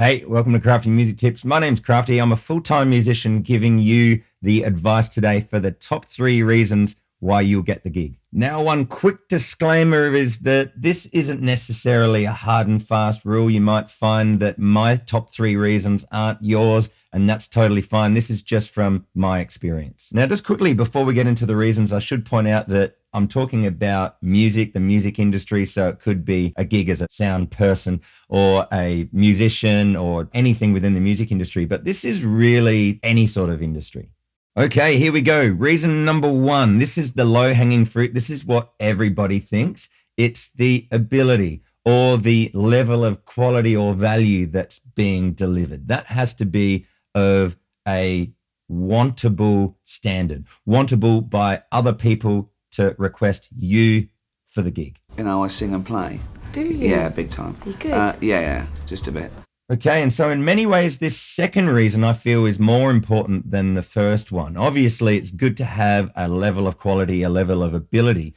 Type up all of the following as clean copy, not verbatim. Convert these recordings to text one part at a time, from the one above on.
Hey, welcome to Crafty Music Tips. My name's Crafty. I'm a full-time musician giving you the advice today for the top 3 reasons why you'll get the gig. Now, one quick disclaimer is that this isn't necessarily a hard and fast rule. You might find that my top 3 reasons aren't yours, and that's totally fine. This is just from my experience. Now, just quickly, before we get into the reasons, I should point out that I'm talking about music, the music industry, so it could be a gig as a sound person or a musician or anything within the music industry, but this is really any sort of industry. Okay, here we go. Reason number 1. This is the low-hanging fruit. This is what everybody thinks. It's the ability or the level of quality or value that's being delivered. That has to be of a wantable standard, wantable by other people to request you for the gig. You know, I sing and play. Do you? Yeah, big time. You good? Yeah, just a bit. Okay, and so in many ways, this second reason I feel is more important than the first one. Obviously, it's good to have a level of quality, a level of ability.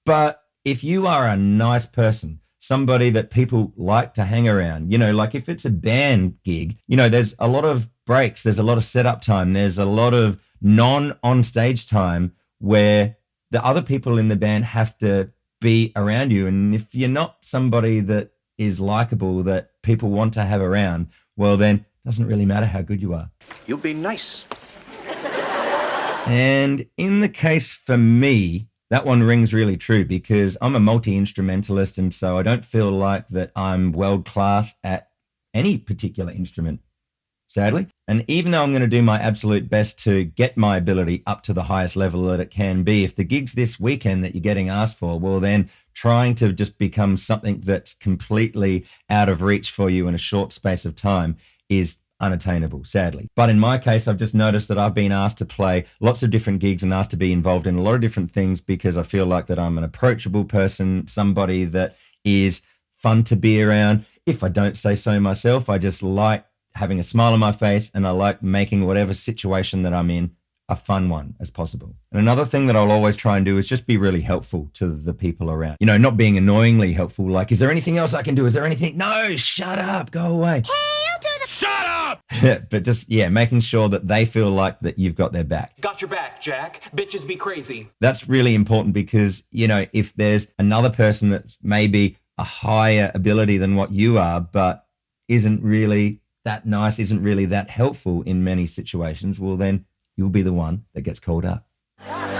But if you are a nice person, somebody that people like to hang around, you know, like if it's a band gig, you know, there's a lot of breaks, there's a lot of setup time, there's a lot of non-on-stage time where the other people in the band have to be around you. And if you're not somebody that is likable, that people want to have around, well, then it doesn't really matter how good you are. You'll be nice. And in the case for me, that one rings really true because I'm a multi-instrumentalist, and so I don't feel like that I'm world-class at any particular instrument, sadly. And even though I'm going to do my absolute best to get my ability up to the highest level that it can be, if the gig's this weekend that you're getting asked for, well, then trying to just become something that's completely out of reach for you in a short space of time is unattainable, sadly. But in my case, I've just noticed that I've been asked to play lots of different gigs and asked to be involved in a lot of different things because I feel like that I'm an approachable person, somebody that is fun to be around. If I don't say so myself, I just like having a smile on my face, and I like making whatever situation that I'm in a fun one as possible. And another thing that I'll always try and do is just be really helpful to the people around. You know, not being annoyingly helpful, like, is there anything else I can do? Is there anything? No, shut up, go away. Hey, I'll do the... Shut up! But just, yeah, making sure that they feel like that you've got their back. Got your back, Jack. Bitches be crazy. That's really important because, you know, if there's another person that's maybe a higher ability than what you are, but isn't really that nice, isn't really that helpful in many situations, well, then you'll be the one that gets called up.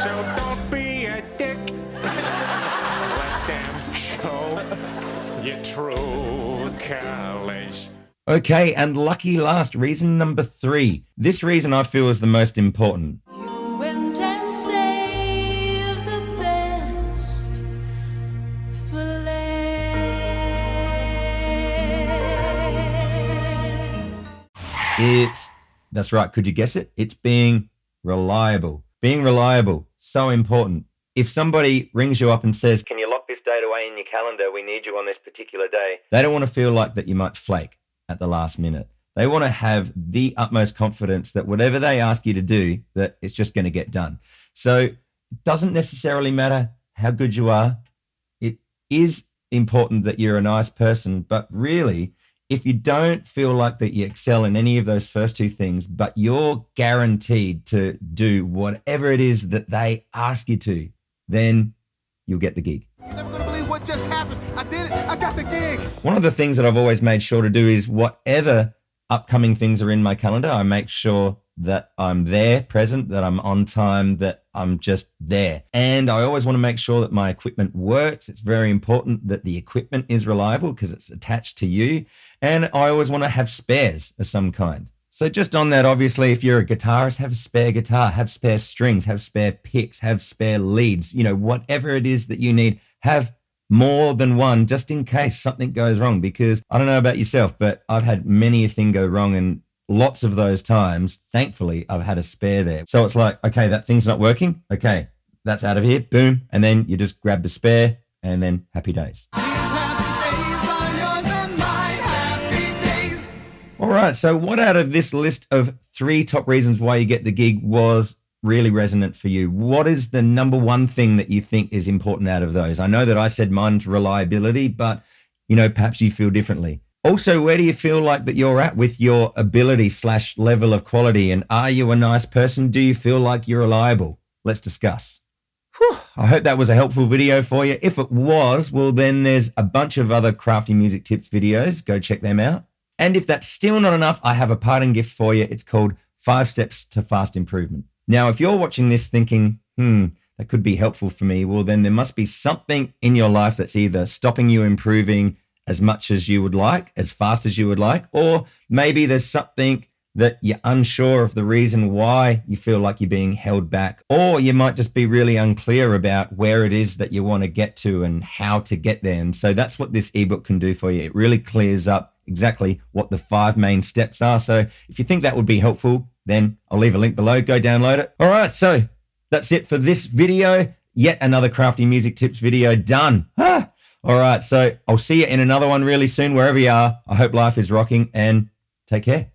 So don't be a dick. Let them show your true colors. Okay, and lucky last, reason number 3. This reason I feel is the most important. You went and saved the best for last. That's right, could you guess it? It's being reliable. Being reliable, so important. If somebody rings you up and says, can you lock this date away in your calendar? We need you on this particular day. They don't want to feel like that you might flake at the last minute. They want to have the utmost confidence that whatever they ask you to do, that it's just going to get done. So it doesn't necessarily matter how good you are. It is important that you're a nice person, but really, if you don't feel like that you excel in any of those first 2 things, but you're guaranteed to do whatever it is that they ask you to, then you'll get the gig. You're never gonna believe what just happened. I did it. I got the gig. One of the things that I've always made sure to do is whatever upcoming things are in my calendar, I make sure that I'm there, present, that I'm on time, that I'm just there. And I always want to make sure that my equipment works. It's very important that the equipment is reliable because it's attached to you. And I always want to have spares of some kind. So just on that, obviously, if you're a guitarist, have a spare guitar, have spare strings, have spare picks, have spare leads, you know, whatever it is that you need, have more than one just in case something goes wrong. Because I don't know about yourself, but I've had many a thing go wrong, and lots of those times, thankfully, I've had a spare there. So it's like, okay, that thing's not working. Okay, that's out of here. Boom. And then you just grab the spare and then happy days. All right. So what out of this list of 3 top reasons why you get the gig was really resonant for you? What is the number 1 thing that you think is important out of those? I know that I said mine's reliability, but, you know, perhaps you feel differently. Also, where do you feel like that you're at with your ability / level of quality? And are you a nice person? Do you feel like you're reliable? Let's discuss. Whew, I hope that was a helpful video for you. If it was, well, then there's a bunch of other crafty music tips videos. Go check them out. And if that's still not enough, I have a parting gift for you. It's called 5 Steps to Fast Improvement. Now, if you're watching this thinking, that could be helpful for me, well, then there must be something in your life that's either stopping you improving as much as you would like, as fast as you would like, or maybe there's something that you're unsure of the reason why you feel like you're being held back, or you might just be really unclear about where it is that you want to get to and how to get there. And so that's what this ebook can do for you. It really clears up exactly what the 5 main steps are. So if you think that would be helpful, then I'll leave a link below. Go download it. All right, so that's it for this video. Yet another crafty music tips video done. All right, so I'll see you in another one really soon, wherever you are. I hope life is rocking, and take care.